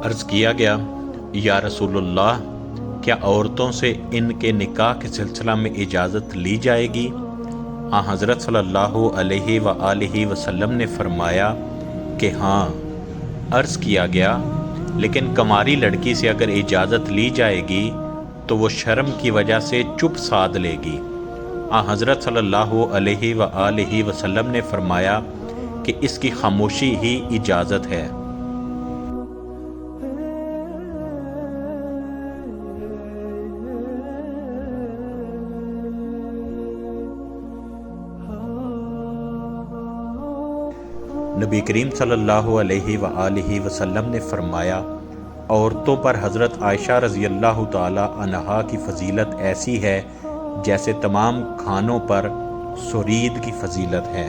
عرض کیا گیا یا رسول اللہ، کیا عورتوں سے ان کے نکاح کے سلسلہ میں اجازت لی جائے گی؟ حضرت صلی اللہ علیہ وآلہ وسلم نے فرمایا کہ ہاں۔ عرض کیا گیا لیکن کماری لڑکی سے اگر اجازت لی جائے گی تو وہ شرم کی وجہ سے چپ سادھ لے گی۔ حضرت صلی اللہ علیہ وآلہ وسلم نے فرمایا کہ اس کی خاموشی ہی اجازت ہے۔ نبی کریم صلی اللہ علیہ وآلہ وسلم نے فرمایا عورتوں پر حضرت عائشہ رضی اللہ تعالی عنہا کی فضیلت ایسی ہے جیسے تمام کھانوں پر سرید کی فضیلت ہے۔